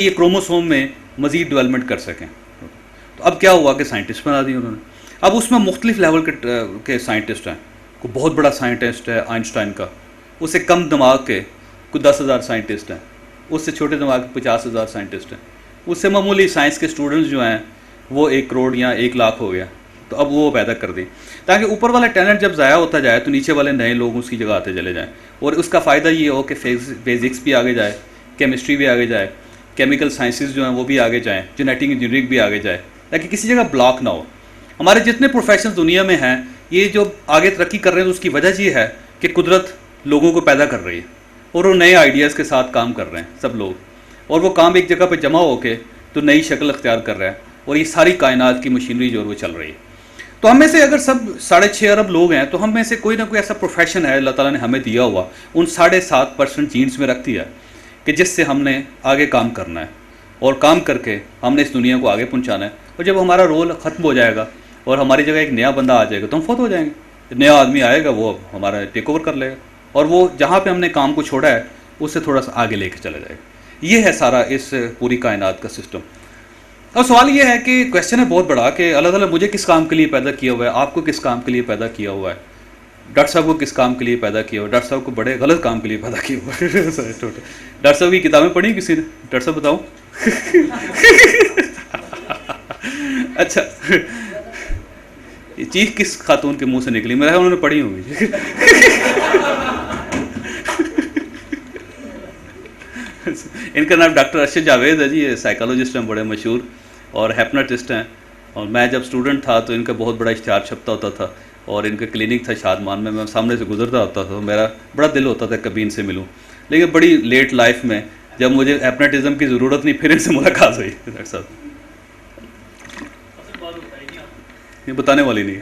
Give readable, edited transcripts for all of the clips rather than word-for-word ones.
ये क्रोमोसोम में मज़ीद डेवलपमेंट कर सकें। तो अब क्या हुआ कि साइंटिस्ट बना दिए उन्होंने। अब उसमें मुख्तलिफ लेवल के साइंटिस्ट हैं। कोई बहुत बड़ा साइंटिस्ट है आइंस्टाइन का, उससे कम दिमाग के कोई 10,000 साइंटिस्ट हैं, उससे छोटे दिमाग के 50,000 साइंटिस्ट हैं, उससे मामूली साइंस के स्टूडेंट्स जो हैं वो 1 करोड़ या 1 लाख हो गया। तो अब वो पैदा कर दी ताकि ऊपर वाला टैलेंट जब ज़ाया होता जाए तो नीचे वाले नए लोग उसकी जगह आते चले जाएँ, और उसका फ़ायदा ये हो कि फिज़िक्स भी आगे जाए, केमिस्ट्री भी आगे जाए, केमिकल साइंसेज जो हैं वो भी आगे जाएँ, जेनेटिक इंजीनियरिंग भी आगे जाए, ताकि किसी जगह ब्लॉक ना हो। हमारे जितने प्रोफेशन दुनिया में हैं ये जो आगे तरक्की कर रहे हैं तो उसकी वजह ये है कि कुदरत लोगों को पैदा कर रही है और वो नए आइडियाज़ के साथ काम कर रहे हैं सब लोग, और वो काम एक जगह पे जमा होके तो नई शक्ल अख्तियार कर रहा है, और ये सारी कायनात की मशीनरी जो है वो चल रही है। तो हम में से अगर सब 6.5 अरब लोग हैं तो हम में से कोई ना कोई ऐसा प्रोफेशन है अल्लाह ताला ने हमें दिया हुआ, उन 7.5% जीन्स में रख दिया कि जिससे हमने आगे काम करना है और काम करके हमने इस दुनिया को आगे पहुंचाना है। और जब हमारा रोल ख़त्म हो जाएगा और हमारी जगह एक नया बंदा आ जाएगा तो हम फौत हो जाएंगे। नया आदमी आएगा वो हमारा टेक ओवर कर लेगा और वो जहाँ पे हमने काम को छोड़ा है उससे थोड़ा सा आगे लेके चला जाएगा। ये है सारा इस पूरी कायनात का सिस्टम। अब सवाल ये है कि क्वेश्चन है बहुत बड़ा कि अल्लाह ताला मुझे किस काम के लिए पैदा किया हुआ है, आपको किस काम के लिए पैदा किया हुआ है, डॉक्टर साहब को किस काम के लिए पैदा किया हुआ है। डॉक्टर साहब को बड़े गलत काम के लिए पैदा किया हुआ है। डॉक्टर साहब की किताबें पढ़ी किसी ने? डॉक्टर साहब बताओ। अच्छा, ये चीख किस खातून के मुंह से निकली? मेरा उन्होंने पढ़ी होगी। इनका नाम डॉक्टर अरशद जावेद है जी, ये साइकोलॉजिस्ट हैं बड़े मशहूर और हैप्नोटिस्ट हैं। और मैं जब स्टूडेंट था तो इनका बहुत बड़ा इश्तिहार छपता होता था और इनका क्लिनिक था शादमान में, मैं सामने से गुजरता होता था तो मेरा बड़ा दिल होता था कभी इनसे मिलूं। लेकिन बड़ी लेट लाइफ में जब मुझे हैप्नोटिज्म की ज़रूरत नहीं फिर इनसे मुलाकात हुई। डॉक्टर साहब ये बताने वाली नहीं।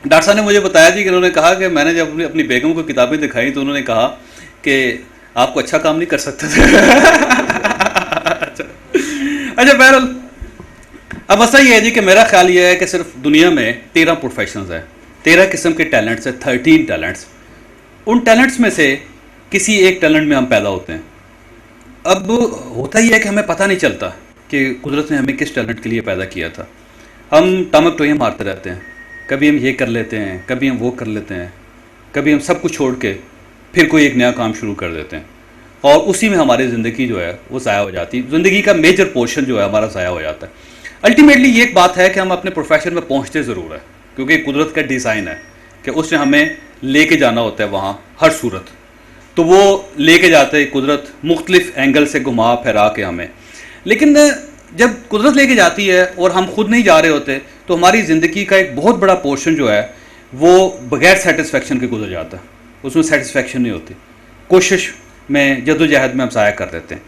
डॉक्टर साहब ने मुझे बताया जी कि उन्होंने कहा कि मैंने जब अपनी बेगम को किताबें दिखाई तो उन्होंने कहा कि आपको अच्छा काम नहीं कर सकते थे। अच्छा बहरहाल अब मसला ये है जी कि मेरा ख्याल ये है कि सिर्फ दुनिया में 13 प्रोफेशंस हैं, 13 किस्म के टैलेंट्स हैं, 13 टैलेंट्स। उन टैलेंट्स में से किसी एक टैलेंट में हम पैदा होते हैं। अब होता ही है कि हमें पता नहीं चलता कि कुदरत ने हमें किस टैलेंट के लिए पैदा किया था। हम टमक टोइयाँ मारते रहते हैं, कभी हम ये कर लेते हैं, कभी हम वो कर लेते हैं, कभी हम सब कुछ छोड़ के फिर कोई एक नया काम शुरू कर देते हैं और उसी में हमारी ज़िंदगी जो है वो ज़ाया हो जाती है। ज़िंदगी का मेजर पोर्शन जो है हमारा ज़ाया हो जाता है। अल्टीमेटली ये एक बात है कि हम अपने प्रोफेशन में पहुंचते ज़रूर है क्योंकि कुदरत का डिज़ाइन है कि उसने हमें लेके जाना होता है वहाँ हर सूरत। तो वो लेके जाते हैं कुदरत मुख्तलिफ एंगल से घुमा फिरा के हमें। लेकिन जब कुदरत लेके जाती है और हम खुद नहीं जा रहे होते तो हमारी ज़िंदगी का एक बहुत बड़ा पोर्शन जो है वो बगैर सेटिस्फेक्शन के गुजर जाता है, उसमें सेटिस्फेक्शन नहीं होती, कोशिश में जद्दोजहद में हम ज़ाया कर देते हैं।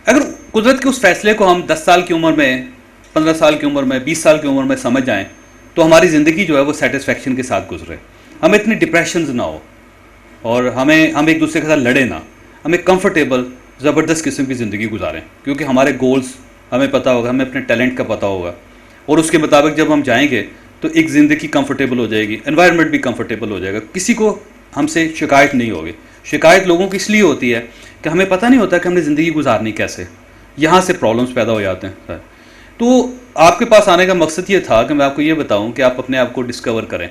अगर कुदरत के उस फैसले को हम 10 साल की उम्र में, 15 साल की उम्र में, 20 साल की उम्र में समझ जाएँ तो हमारी ज़िंदगी जो है वो सेटिस्फेक्शन के साथ गुजरे, हमें इतनी डिप्रेशन ना हो और हम एक दूसरे के साथ लड़े ना, हमें कंफर्टेबल ज़बरदस्त किस्म की ज़िंदगी गुजारें क्योंकि हमारे गोल्स हमें पता होगा, हमें अपने टैलेंट का पता होगा और उसके मुताबिक जब हम जाएंगे तो एक ज़िंदगी कंफर्टेबल हो जाएगी, एनवायरनमेंट भी कंफर्टेबल हो जाएगा, किसी को हमसे शिकायत नहीं होगी। शिकायत लोगों की इसलिए होती है कि हमें पता नहीं होता कि हमने ज़िंदगी गुजारनी कैसे, यहाँ से प्रॉब्लम्स पैदा हो जाते हैं। तो आपके पास आने का मकसद ये था कि मैं आपको ये बताऊँ कि आप अपने आप को डिस्कवर करें।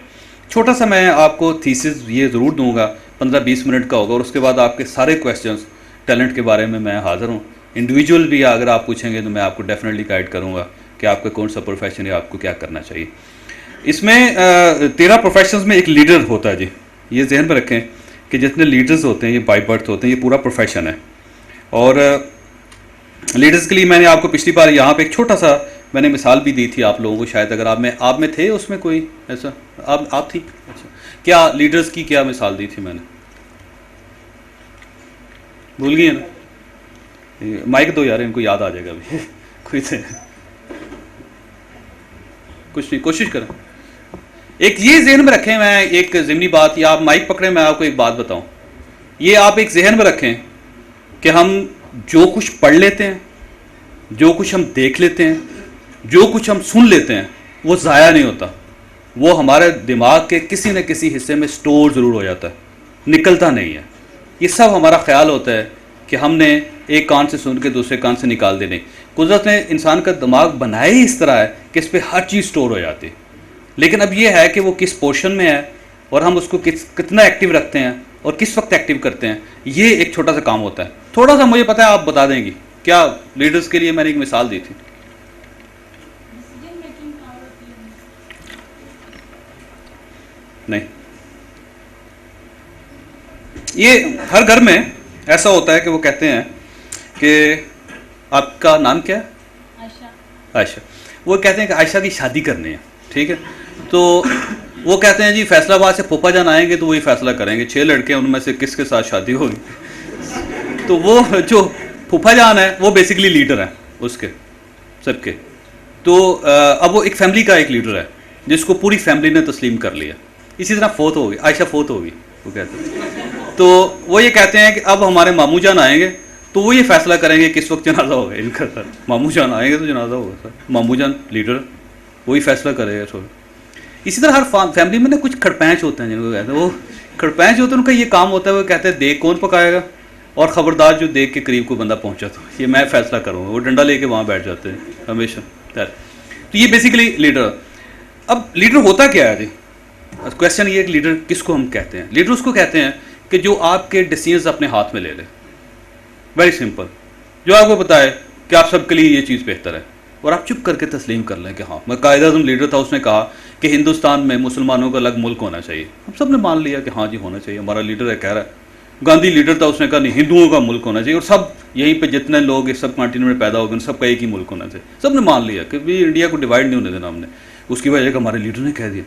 छोटा सा मैं आपको थीसिस ये ज़रूर दूँगा, 15-20 मिनट का होगा और उसके बाद आपके सारे क्वेश्चंस टैलेंट के बारे में मैं हाज़िर हूँ। इंडिविजुअल भी अगर आप पूछेंगे तो मैं आपको डेफिनेटली गाइड करूँगा कि आपका कौन सा प्रोफेशन है, आपको क्या करना चाहिए। इसमें 13 प्रोफेशंस में एक लीडर होता है जी, ये जहन में रखें कि जितने लीडर्स होते हैं ये बाय बर्थ होते हैं, ये पूरा प्रोफेशन है। और लीडर्स के लिए मैंने आपको पिछली बार यहाँ पे एक छोटा सा मैंने मिसाल भी दी थी आप लोगों को, शायद अगर आप में थे उसमें कोई ऐसा, आप थी? अच्छा, क्या लीडर्स की क्या मिसाल दी थी मैंने? भूल गई है ना? माइक दो यार, इनको याद आ जाएगा अभी। कोई थे? कुछ नहीं, कोशिश करें। एक ये जहन में रखें, मैं एक ज़िमनी बात, या आप माइक पकड़ें, मैं आपको एक बात बताऊं, ये आप एक जहन में रखें कि हम जो कुछ पढ़ लेते हैं, जो कुछ हम देख लेते हैं, जो कुछ हम सुन लेते हैं वो ज़ाया नहीं होता, वो हमारे दिमाग के किसी न किसी हिस्से में स्टोर ज़रूर हो जाता है, निकलता नहीं है। ये सब हमारा ख्याल होता है कि हमने एक कान से सुन के दूसरे कान से निकाल देने। कुदरत ने इंसान का दिमाग बनाया ही इस तरह है कि इस पर हर चीज़ स्टोर हो जाती है, लेकिन अब ये है कि वो किस पोर्शन में है और हम उसको कितना एक्टिव रखते हैं और किस वक्त एक्टिव करते हैं, ये एक छोटा सा काम होता है। थोड़ा सा मुझे पता है आप बता देंगी क्या, लीडर्स के लिए मैंने एक मिसाल दी थी। नहीं, ये हर घर में ऐसा होता है कि वो कहते हैं कि आपका नाम क्या है? आयशा। आयशा। वो कहते हैं कि आयशा की शादी करनी है, ठीक है। तो वो कहते हैं जी फैसलाबाद से फूफा जान आएंगे तो वही फैसला करेंगे, 6 लड़के हैं उनमें से किसके साथ शादी होगी। तो वो जो फूफा जान है वो बेसिकली लीडर है उसके सबके। तो अब वो एक फैमिली का एक लीडर है जिसको पूरी फैमिली ने तस्लीम कर लिया। इसी तरह फोत होगी, आयशा फोत होगी वो कहते हैं। तो वो ये कहते हैं कि अब हमारे मामू जान आएंगे तो वो ये फैसला करेंगे किस वक्त जनाजा होगा इनका। सर मामू जान आएंगे तो जनाजा होगा, सर मामू जान लीडर वही फैसला करेगा। सर इसी तरह हर फैमिली में ना कुछ खड़पैंच होते हैं जिनको कहते हैं, वो खड़पैंच होते हैं, उनका ये काम होता है, वो कहते हैं देख कौन पकाएगा और ख़बरदार जो देख के करीब कोई बंदा पहुंचा तो ये मैं फैसला करूँगा। वो डंडा लेके वहाँ बैठ जाते हैं हमेशा। तो ये बेसिकली लीडर। अब लीडर होता क्या है जी? क्वेश्चन ये कि लीडर किसको हम कहते हैं? लीडर उसको कहते हैं कि जो आपके डिसीजंस अपने हाथ में ले ले। वेरी सिंपल, जो आपको पता है कि आप सबके लिए ये चीज़ बेहतर है और आप चुप करके तस्लीम कर लें कि हाँ। मैं कायद-ए-आज़म लीडर था, उसने कहा कि हिंदुस्तान में मुसलमानों का अलग मुल्क होना चाहिए। हम सब ने मान लिया कि हाँ जी होना चाहिए, हमारा लीडर है कह रहा है। गांधी लीडर था, उसने कहा नहीं हिंदुओं का मुल्क होना चाहिए और सब यहीं पे जितने लोग इस सब कॉन्टिनेंट में पैदा हो गए सबका एक ही मुल्क होना चाहिए। सब ने मान लिया कि भी इंडिया को डिवाइड नहीं होने देना हमने। उसकी वजह हमारे लीडर ने कह दिया।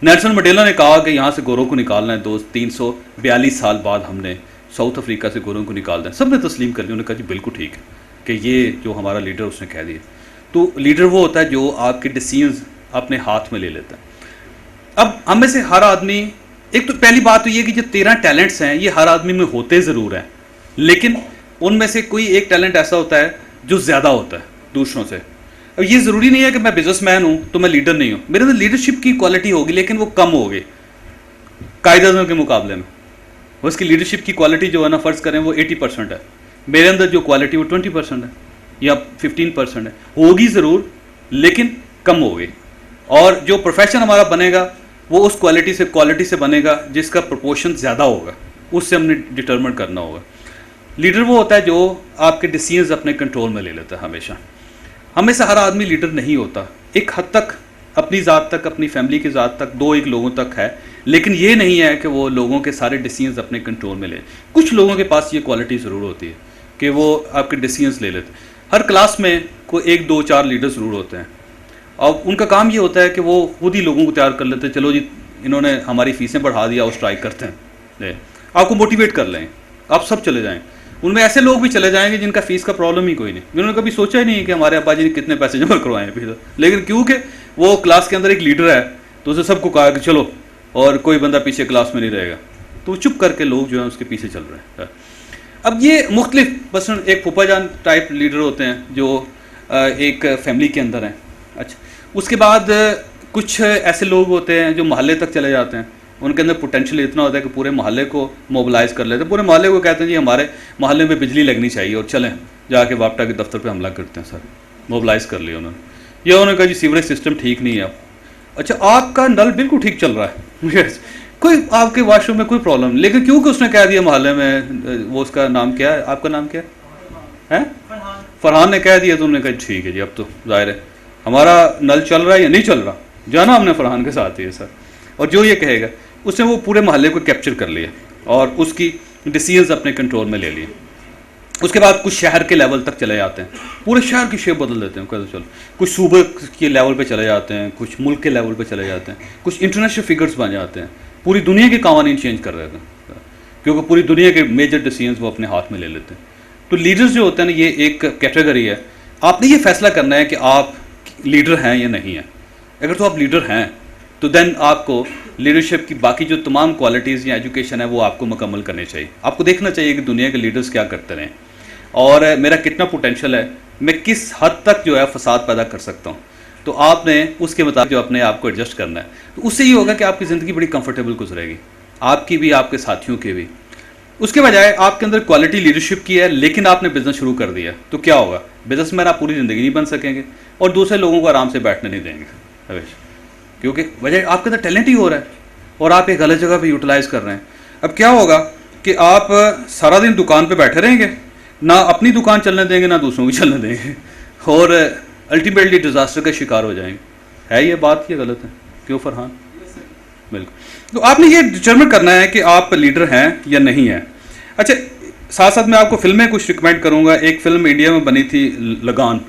नेल्सन मंडेला ने कहा कि यहाँ से गोरों को निकालना है, 342 साल बाद हमने साउथ अफ्रीका से गोरों को निकाल दें। सब ने तस्लीम कर लिया, उन्होंने कहा जी बिल्कुल ठीक है कि ये जो हमारा लीडर उसने कह दिया। तो लीडर वो होता है जो आपके डिसीजंस अपने हाथ में ले लेता है। अब हम में से हर आदमी, एक तो पहली बात तो ये कि जो 13 टैलेंट्स हैं ये हर आदमी में होते ज़रूर हैं, लेकिन उनमें से कोई एक टैलेंट ऐसा होता है जो ज़्यादा होता है दूसरों से। अब ये ज़रूरी नहीं है कि मैं बिजनेसमैन हूँ तो मैं लीडर नहीं हूँ, मेरे अंदर लीडरशिप की क्वालिटी होगी लेकिन वो कम होगी कायद-ए-आज़म के मुकाबले में। उसकी लीडरशिप की क्वालिटी जो है ना, फ़र्ज़ करें वो 80% है, मेरे अंदर जो क्वालिटी वो 20% है या 15% है। होगी ज़रूर लेकिन कम होगी। और जो प्रोफेशन हमारा बनेगा वो उस क्वालिटी से बनेगा जिसका प्रोपोर्शन ज़्यादा होगा, उससे हमने डिटरमिन करना होगा। लीडर वो होता है जो आपके डिसीजंस अपने कंट्रोल में ले लेता है हमेशा। हमेशा हर आदमी लीडर नहीं होता, एक हद तक अपनी ज़ात तक, अपनी फैमिली की ज़ात तक, 2-1 लोगों तक है, लेकिन ये नहीं है कि वो लोगों के सारे डिसीजंस अपने कंट्रोल में ले। कुछ लोगों के पास ये क्वालिटी ज़रूर होती है कि वो आपके डिसीजंस ले लेते हैं। हर क्लास में कोई 1, 2, 4 लीडर ज़रूर होते हैं और उनका काम ये होता है कि वो खुद ही लोगों को तैयार कर लेते हैं। चलो जी इन्होंने हमारी फ़ीसें बढ़ा दिया और स्ट्राइक करते हैं, आपको मोटिवेट कर लें, आप सब चले जाएँ। उनमें ऐसे लोग भी चले जाएंगे जिनका फ़ीस का प्रॉब्लम ही कोई नहीं, उन्होंने कभी सोचा ही नहीं कि हमारे अब्बा जी ने कितने पैसे जमा करवाए हैं, लेकिन क्योंकि वो क्लास के अंदर एक लीडर है तो उसे सबको कहा कि चलो और कोई बंदा पीछे क्लास में नहीं रहेगा, तो चुप करके लोग जो हैं उसके पीछे चल रहे हैं। अब ये मुख्तलिफ पर्सन, एक फूफा जान टाइप लीडर होते हैं जो एक फैमिली के अंदर हैं। अच्छा, उसके बाद कुछ ऐसे लोग होते हैं जो मोहल्ले तक चले जाते हैं, उनके अंदर पोटेंशियल इतना होता है कि पूरे मोहल्ले को मोबिलाइज़ कर लेते हैं। पूरे मोहल्ले को कहते हैं जी हमारे मोहल्ले में बिजली लगनी चाहिए और चलें जाके वापटा के दफ्तर पे हमला करते हैं। सर मोबिलाइज़ कर लिया उन्होंने, या उन्होंने कहा जी सीवरेज सिस्टम ठीक नहीं है। अच्छा, आपका नल बिल्कुल ठीक चल रहा है कोई आपके वॉशरूम में कोई प्रॉब्लम नहीं, लेकिन क्योंकि उसने कह दिया मोहल्ले में, वो उसका नाम क्या है, आपका नाम क्या है? फरहान ने कह दिया तो उन्होंने कहा ठीक है जी अब तो जाहिर है हमारा नल चल रहा है या नहीं चल रहा, जाना हमने फरहान के साथ ही है सर। और जो ये कहेगा उसने वो पूरे मोहल्ले को कैप्चर कर लिया और उसकी डिसीजंस अपने कंट्रोल में ले लिए। उसके बाद कुछ शहर के लेवल तक चले जाते हैं, पूरे शहर की शेप बदल देते हैं। कहते चलो, कुछ सूबे के लेवल पे चले जाते हैं, कुछ मुल्क के लेवल पे चले जाते हैं, कुछ इंटरनेशनल फिगर्स बन जाते हैं, पूरी दुनिया के कानून चेंज कर रहे थे क्योंकि पूरी दुनिया के मेजर डिसीजंस वो अपने हाथ में ले लेते हैं। तो लीडर्स जो होते हैं ना, ये एक कैटेगरी है। आपने ये फैसला करना है कि आप लीडर हैं या नहीं हैं। अगर तो आप लीडर हैं तो देन आपको लीडरशिप की बाकी जो तमाम क्वालिटीज़ या एजुकेशन है वो आपको मुकम्मल करनी चाहिए। आपको देखना चाहिए कि दुनिया के लीडर्स क्या करते रहे और मेरा कितना पोटेंशियल है, मैं किस हद तक जो है फसाद पैदा कर सकता हूँ। तो आपने उसके मुताबिक जो अपने आप को एडजस्ट करना है, तो उससे ये होगा कि आपकी ज़िंदगी बड़ी कंफर्टेबल गुजरेगी, आपकी भी आपके साथियों की भी। उसके बजाय आपके अंदर क्वालिटी लीडरशिप की है लेकिन आपने बिजनेस शुरू कर दिया, तो क्या होगा? बिजनेसमैन आप पूरी ज़िंदगी नहीं बन सकेंगे और दूसरे लोगों को आराम से बैठने नहीं देंगे हमेशा, क्योंकि वजह आपके अंदर टैलेंट ही हो रहा है और आप एक गलत जगह पे यूटिलाइज कर रहे हैं। अब क्या होगा कि आप सारा दिन दुकान पे बैठे रहेंगे, ना अपनी दुकान चलने देंगे ना दूसरों की चलने देंगे और अल्टीमेटली डिज़ास्टर का शिकार हो जाएंगे। है ये बात, ये गलत है? क्यों फरहान? बिल्कुल। तो आपने ये डिटरमिन करना है कि आप लीडर हैं या नहीं हैं। अच्छा, साथ साथ मैं आपको फिल्में कुछ रिकमेंड करूंगा। एक फिल्म इंडिया में बनी थी लगान,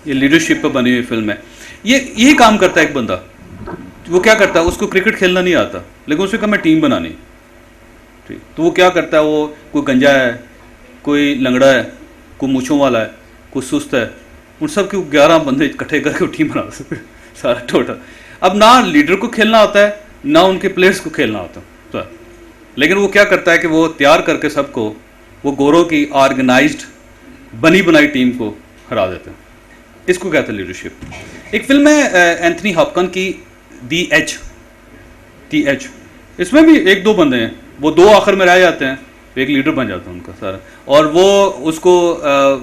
ये लीडरशिप पर बनी हुई फिल्म है। ये यही काम करता है एक बंदा, वो क्या करता है, उसको क्रिकेट खेलना नहीं आता लेकिन उससे कहा मैं टीम बनानी, ठीक, तो वो क्या करता है, वो कोई गंजा है, कोई लंगड़ा है, कोई मूछों वाला है, कोई सुस्त है, उन सब के 11 बंदे इकट्ठे करके टीम बना सकते सारा टोटल। अब ना लीडर को खेलना होता है ना उनके प्लेयर्स को खेलना होता तो, लेकिन वो क्या करता है कि वो तैयार करके सबको, वो गोरों की ऑर्गेनाइज्ड बनी बनाई टीम को हरा देते हैं। इसको कहते हैं लीडरशिप। एक फिल्म है एंथनी हॉपकिन की, दी एज। इसमें भी एक दो बंदे हैं, वो दो आखिर में रह जाते हैं, एक लीडर बन जाता है उनका सारा, और वो उसको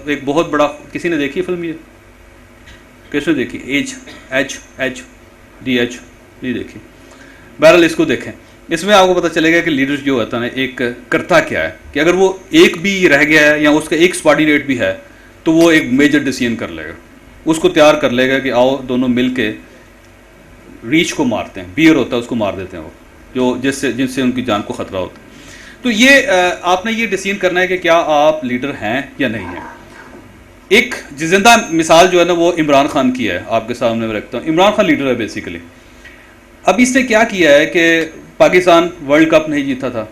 एक बहुत बड़ा, किसी ने देखी फिल्म ये? किसने देखी? एच दी एच नहीं देखी? बहरहाल इसको देखें, इसमें आपको पता चलेगा कि लीडर जो होता है ना, एक करता क्या है कि अगर वो एक भी रह गया है या उसका एक सबॉर्डिनेट भी है तो वो एक मेजर डिसीजन कर लेगा, उसको तैयार कर लेगा कि आओ दोनों मिल के रीछ को मारते हैं, बियर होता है उसको मार देते हैं वो, जो जिससे उनकी जान को खतरा होता है। तो ये आपने ये डिसीजन करना है कि क्या आप लीडर हैं या नहीं हैं। एक जिंदा मिसाल जो है ना वो इमरान खान की है, आपके सामने मैं रखता हूँ। इमरान खान लीडर है बेसिकली। अब इसने क्या किया है कि पाकिस्तान वर्ल्ड कप नहीं जीता था,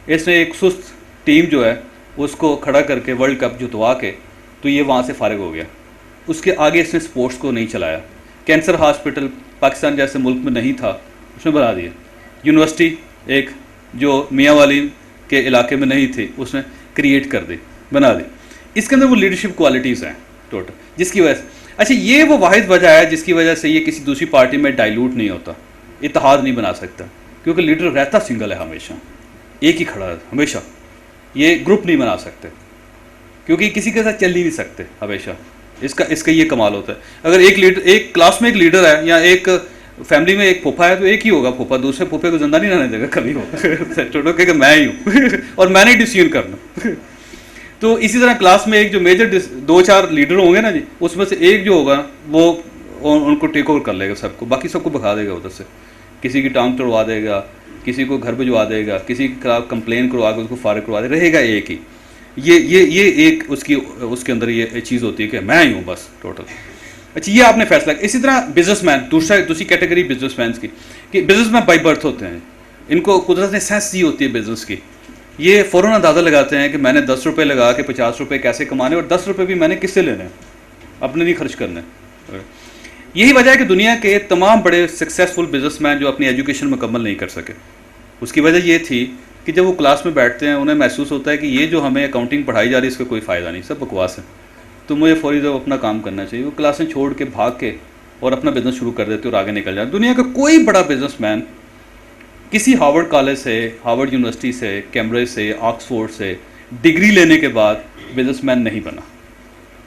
इसने एक सुस्त टीम जो है उसको खड़ा करके वर्ल्ड कप जितवा के तो ये वहाँ से फारिग हो गया। उसके आगे इसने स्पोर्ट्स को नहीं चलाया। कैंसर हॉस्पिटल पाकिस्तान जैसे मुल्क में नहीं था, उसने बना दिया। यूनिवर्सिटी एक जो मियाँ वाली के इलाके में नहीं थी, उसने क्रिएट कर दी, बना दी। इसके अंदर वो लीडरशिप क्वालिटीज़ हैं टोटल, जिसकी वजह से, अच्छा, ये वो वाहिद वजह है जिसकी वजह से ये किसी दूसरी पार्टी में डाइल्यूट नहीं होता, इत्तेहाद नहीं बना सकता, क्योंकि लीडर रहता सिंगल है, हमेशा एक ही खड़ा है हमेशा। ये ग्रुप नहीं बना सकते क्योंकि किसी के साथ चल ही नहीं सकते हमेशा। इसका ये कमाल होता है। अगर एक लीडर, एक क्लास में एक लीडर है या एक फैमिली में एक फूफा है तो एक ही होगा फूफा, दूसरे फूफे को जिंदा नहीं रहने देगा कभी हो छोटो के मैं ही हूँ और मैंने डिसीजन करना। तो इसी तरह क्लास में एक जो मेजर 2-4 लीडर होंगे ना जी, उसमें से एक जो होगा वो उनको टेक ओवर कर लेगा सबको, बाकी सबको भगा देगा उधर से, किसी की टांग तोड़वा देगा, किसी को घर भिजवा देगा, किसी के खिलाफ कंप्लेन करवा के उसको फारिग करवा देगा, रहेगा एक ही। ये एक उसके अंदर ये चीज़ होती है कि मैं ही हूँ बस टोटल। अच्छा, ये आपने फैसला। इसी तरह बिजनेसमैन, दूसरी कैटेगरी बिजनेसमैन की, कि बिजनेसमैन बाई बर्थ होते हैं, इनको कुदरत ने सेंस दी होती है बिजनेस की। ये फ़ौरन अंदाज़ा लगाते हैं कि मैंने 10 रुपये लगा के 50 रुपये कैसे कमाने, और 10 रुपये भी मैंने किससे लेने हैं, अपने नहीं खर्च करने। यही वजह है कि दुनिया के तमाम बड़े सक्सेसफुल बिजनेसमैन जो अपनी एजुकेशन मुकम्मल नहीं कर सके, उसकी वजह ये थी कि जब वो क्लास में बैठते हैं उन्हें महसूस होता है कि ये जो हमें अकाउंटिंग पढ़ाई जा रही है इसका कोई फ़ायदा नहीं, सब बकवास है, तो मुझे फौरी जब अपना काम करना चाहिए। वो क्लासें छोड़ के भाग के और अपना बिजनेस शुरू कर देते और आगे निकल जाते। दुनिया का कोई बड़ा बिजनेसमैन किसी हार्वर्ड कॉलेज से, हार्वर्ड यूनिवर्सिटी से, कैम्ब्रिज से, ऑक्सफोर्ड से डिग्री लेने के बाद बिजनेसमैन नहीं बना।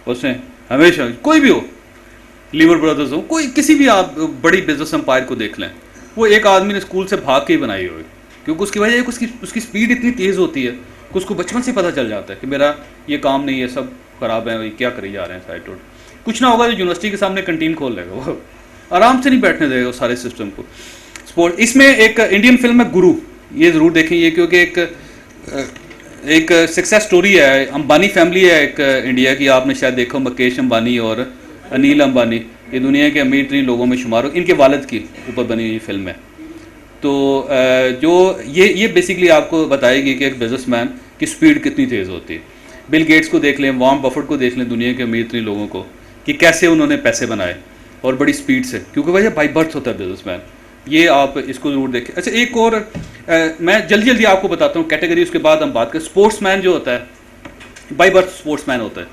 उसने हमेशा, कोई भी हो, लीवर ब्रदर्स हो, कोई किसी भी आप बड़ी बिजनेस एम्पायर को देख लें, वो एक आदमी ने स्कूल से भाग के ही बनाई होगी, क्योंकि उसकी वजह उसकी स्पीड इतनी तेज़ होती है कि उसको बचपन से पता चल जाता है कि मेरा ये काम नहीं है, सब ख़राब है, क्या करी जा रहे हैं साइड रोड। कुछ ना होगा जो यूनिवर्सिटी के सामने कंटीन खोल लेगा, वो आराम से नहीं बैठने देगा उस सारे सिस्टम को। स्पोर्ट, इसमें एक इंडियन फिल्म है गुरु, ये ज़रूर देखें ये, क्योंकि एक सक्सेस स्टोरी है। अंबानी फैमिली है एक इंडिया की, आपने शायद देखो, मुकेश अंबानी और अनिल अंबानी, ये दुनिया के अमीर तरीन लोगों में शुमार हो, इनके वालिद की ऊपर बनी हुई फिल्म है। तो जो ये बेसिकली आपको बताएगी कि एक बिजनेसमैन की स्पीड कितनी तेज़ होती है। बिल गेट्स को देख लें, वॉरेन बफेट को देख लें, दुनिया के अमीर तरीन लोगों को, कि कैसे उन्होंने पैसे बनाए और बड़ी स्पीड से, क्योंकि वजह बाई बर्थ होता है बिजनेसमैन। ये आप इसको ज़रूर देखें। अच्छा, एक और मैं जल्दी आपको बताता हूँ कैटेगरी, उसके बाद हम बात करें। स्पोर्ट्समैन जो होता है बाई बर्थ स्पोर्ट्समैन होता है,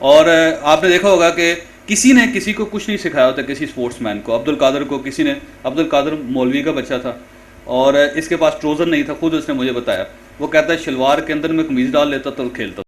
और आपने देखा होगा कि किसी ने किसी को कुछ नहीं सिखाया होता, किसी स्पोर्ट्समैन को। अब्दुल कादर को अब्दुल कादर मौलवी का बच्चा था और इसके पास ट्रोज़र नहीं था, खुद उसने मुझे बताया वो कहता है शलवार के अंदर मैं कमीज डाल लेता तो खेलता।